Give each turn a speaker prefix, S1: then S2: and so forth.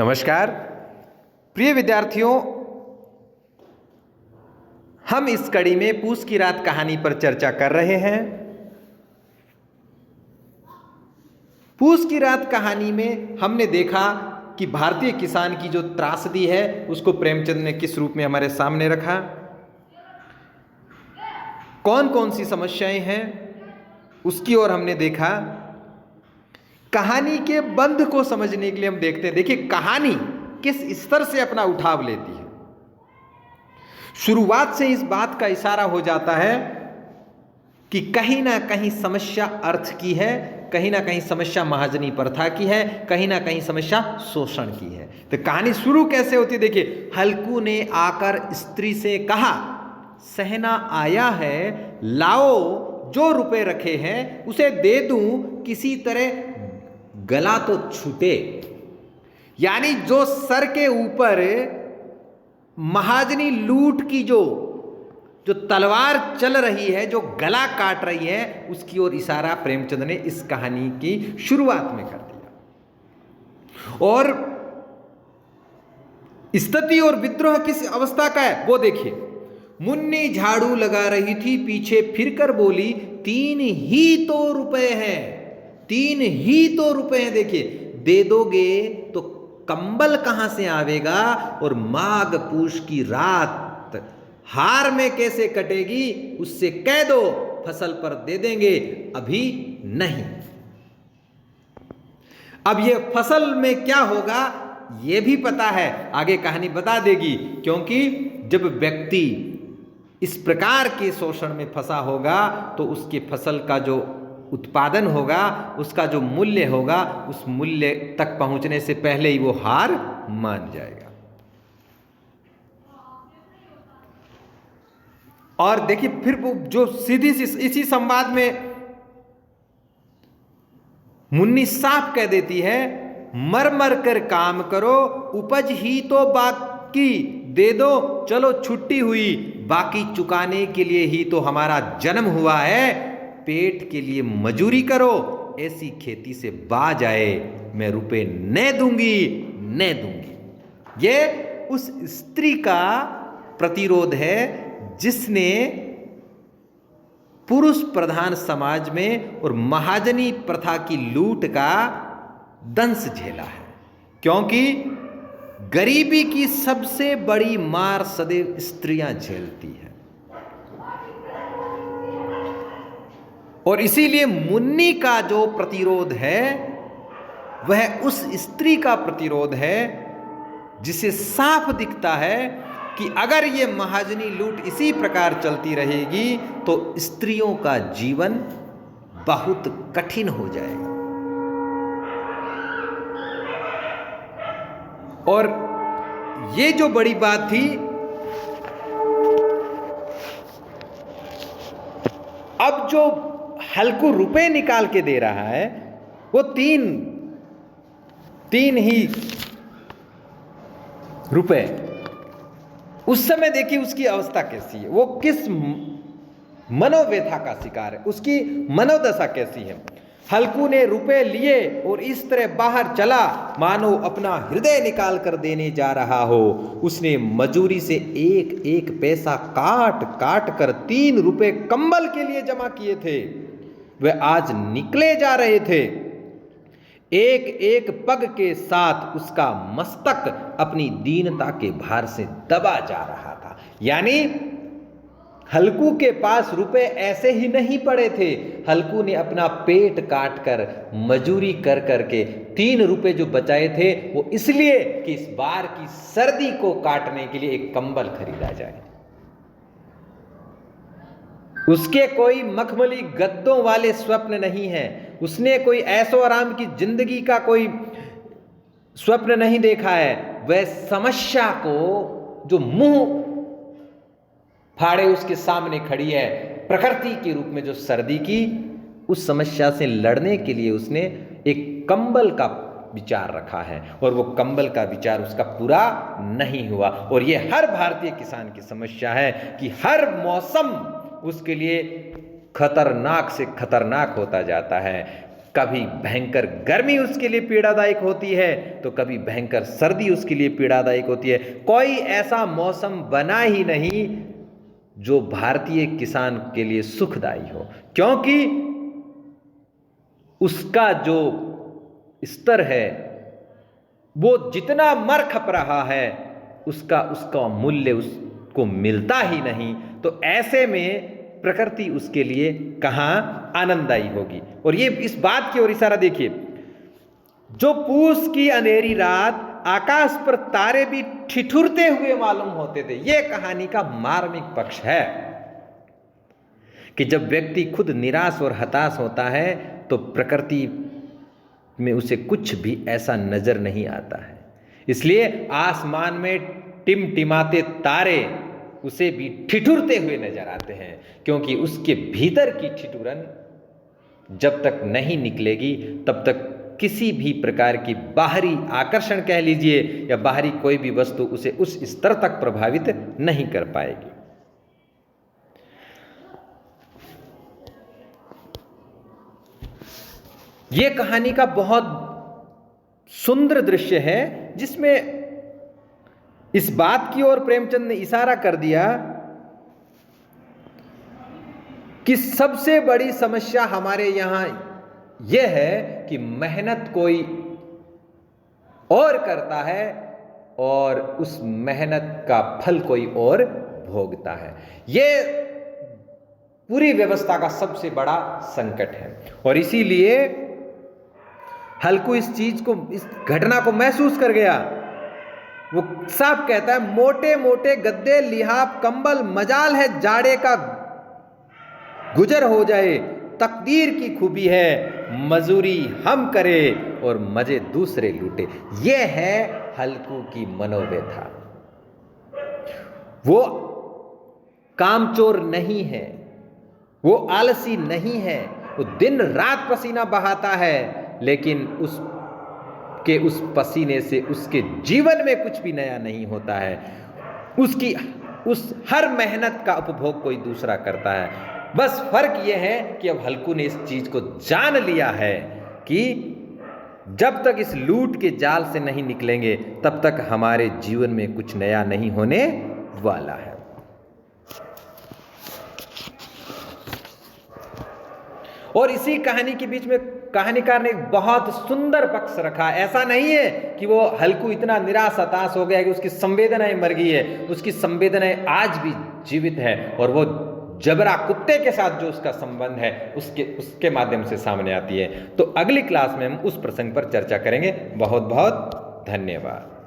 S1: नमस्कार प्रिय विद्यार्थियों, हम इस कड़ी में पूस की रात कहानी पर चर्चा कर रहे हैं। पूस की रात कहानी में हमने देखा कि भारतीय किसान की जो त्रासदी है उसको प्रेमचंद ने किस रूप में हमारे सामने रखा, कौन कौन सी समस्याएं हैं उसकी ओर हमने देखा। कहानी के बंध को समझने के लिए हम देखते हैं, देखिए कहानी किस स्तर से अपना उठाव लेती है। शुरुआत से इस बात का इशारा हो जाता है कि कहीं ना कहीं समस्या अर्थ की है, कहीं ना कहीं समस्या महाजनी प्रथा की है, कहीं ना कहीं समस्या शोषण की है। तो कहानी शुरू कैसे होती है, देखिए हल्कू ने आकर स्त्री से कहा, सहना आया है, लाओ जो रुपए रखे हैं उसे दे दूं, किसी तरह गला तो छूटे। यानी जो सर के ऊपर महाजनी लूट की जो तलवार चल रही है, जो गला काट रही है, उसकी ओर इशारा प्रेमचंद ने इस कहानी की शुरुआत में कर दिया। और स्थिति और विद्रोह किस अवस्था का है वो देखिए। मुन्नी झाड़ू लगा रही थी, पीछे फिरकर बोली, 3 ही तो रुपए हैं, 3 ही तो रुपए हैं। देखिए, दे दोगे तो कंबल कहां से आवेगा, और माघ पूष की रात हार में कैसे कटेगी, उससे कह दो फसल पर दे देंगे, अभी नहीं। अब ये फसल में क्या होगा ये भी पता है, आगे कहानी बता देगी। क्योंकि जब व्यक्ति इस प्रकार के शोषण में फंसा होगा तो उसके फसल का जो उत्पादन होगा, उसका जो मूल्य होगा, उस मूल्य तक पहुंचने से पहले ही वो हार मान जाएगा। और देखिए फिर वो जो सीधी सी इसी संवाद में मुन्नी साफ कह देती है, मर मर कर काम करो, उपज ही तो बाकी दे दो, चलो छुट्टी हुई, बाकी चुकाने के लिए ही तो हमारा जन्म हुआ है, पेट के लिए मजूरी करो, ऐसी खेती से बाज आए, मैं रुपए न दूंगी। ये उस स्त्री का प्रतिरोध है जिसने पुरुष प्रधान समाज में और महाजनी प्रथा की लूट का दंश झेला है। क्योंकि गरीबी की सबसे बड़ी मार सदैव स्त्रियां झेलती हैं, और इसीलिए मुन्नी का जो प्रतिरोध है वह उस स्त्री का प्रतिरोध है जिसे साफ दिखता है कि अगर ये महाजनी लूट इसी प्रकार चलती रहेगी तो स्त्रियों का जीवन बहुत कठिन हो जाएगा। और ये जो बड़ी बात थी, अब जो हल्कू रुपए निकाल के दे रहा है वो तीन ही रुपए। उस समय देखिए उसकी अवस्था कैसी है, वो किस मनोव्यथा का शिकार है, उसकी मनोदशा कैसी है। हल्कू ने रुपए लिए और इस तरह बाहर चला मानो अपना हृदय निकाल कर देने जा रहा हो। उसने मजूरी से एक एक पैसा काट काट कर 3 रुपए कंबल के लिए जमा किए थे। वह आज निकले जा रहे थे। एक एक पग के साथ उसका मस्तक अपनी दीनता के भार से दबा जा रहा था। यानी हल्कू के पास रुपए ऐसे ही नहीं पड़े थे, हल्कू ने अपना पेट काट कर मजूरी कर करके 3 रुपए जो बचाए थे वो इसलिए कि इस बार की सर्दी को काटने के लिए एक कंबल खरीदा जाए। उसके कोई मखमली गद्दों वाले स्वप्न नहीं है, उसने कोई ऐशो आराम की जिंदगी का कोई स्वप्न नहीं देखा है। वह समस्या को जो मुंह फाड़े उसके सामने खड़ी है, प्रकृति के रूप में जो सर्दी की, उस समस्या से लड़ने के लिए उसने एक कंबल का विचार रखा है, और वो कंबल का विचार उसका पूरा नहीं हुआ। और ये हर भारतीय किसान की समस्या है कि हर मौसम उसके लिए खतरनाक से खतरनाक होता जाता है। कभी भयंकर गर्मी उसके लिए पीड़ादायक होती है तो कभी भयंकर सर्दी उसके लिए पीड़ादायक होती है। कोई ऐसा मौसम बना ही नहीं जो भारतीय किसान के लिए सुखदायी हो, क्योंकि उसका जो स्तर है वो जितना मर खप रहा है उसका मूल्य उसको मिलता ही नहीं। तो ऐसे में प्रकृति उसके लिए कहां आनंददायी होगी। और ये इस बात की ओर इशारा देखिए, जो पूस की अंधेरी रात आकाश पर तारे भी ठिठुरते हुए मालूम होते थे। यह कहानी का मार्मिक पक्ष है कि जब व्यक्ति खुद निराश और हताश होता है तो प्रकृति में उसे कुछ भी ऐसा नजर नहीं आता है। इसलिए आसमान में टिमटिमाते तारे उसे भी ठिठुरते हुए नजर आते हैं, क्योंकि उसके भीतर की ठिठुरन जब तक नहीं निकलेगी तब तक किसी भी प्रकार की बाहरी आकर्षण कह लीजिए या बाहरी कोई भी वस्तु उसे उस स्तर तक प्रभावित नहीं कर पाएगी। यह कहानी का बहुत सुंदर दृश्य है जिसमें इस बात की ओर प्रेमचंद ने इशारा कर दिया कि सबसे बड़ी समस्या हमारे यहां यह है कि मेहनत कोई और करता है और उस मेहनत का फल कोई और भोगता है। यह पूरी व्यवस्था का सबसे बड़ा संकट है। और इसीलिए हल्कू इस चीज को, इस घटना को महसूस कर गया। वो साफ कहता है, मोटे मोटे गद्दे, लिहाफ, कंबल, मजाल है जाड़े का गुजर हो जाए, तकदीर की खूबी है मजूरी हम करें और मजे दूसरे लूटे। यह है हल्कू की मनोव्यथा। वो कामचोर नहीं है, वो आलसी नहीं है, वो दिन रात पसीना बहाता है, लेकिन उस पसीने से उसके जीवन में कुछ भी नया नहीं होता है। उसकी उस हर मेहनत का उपभोग कोई दूसरा करता है। बस फर्क यह है कि अब हल्कू ने इस चीज को जान लिया है कि जब तक इस लूट के जाल से नहीं निकलेंगे तब तक हमारे जीवन में कुछ नया नहीं होने वाला है। और इसी कहानी के बीच में कहानीकार ने एक बहुत सुंदर पक्ष रखा। ऐसा नहीं है कि वो हल्कू इतना निराश हताश हो गया कि उसकी संवेदनाएं मर गई है। उसकी संवेदनाएं आज भी जीवित है और वो जबरा कुत्ते के साथ जो उसका संबंध है उसके माध्यम से सामने आती है। तो अगली क्लास में हम उस प्रसंग पर चर्चा करेंगे। बहुत बहुत धन्यवाद।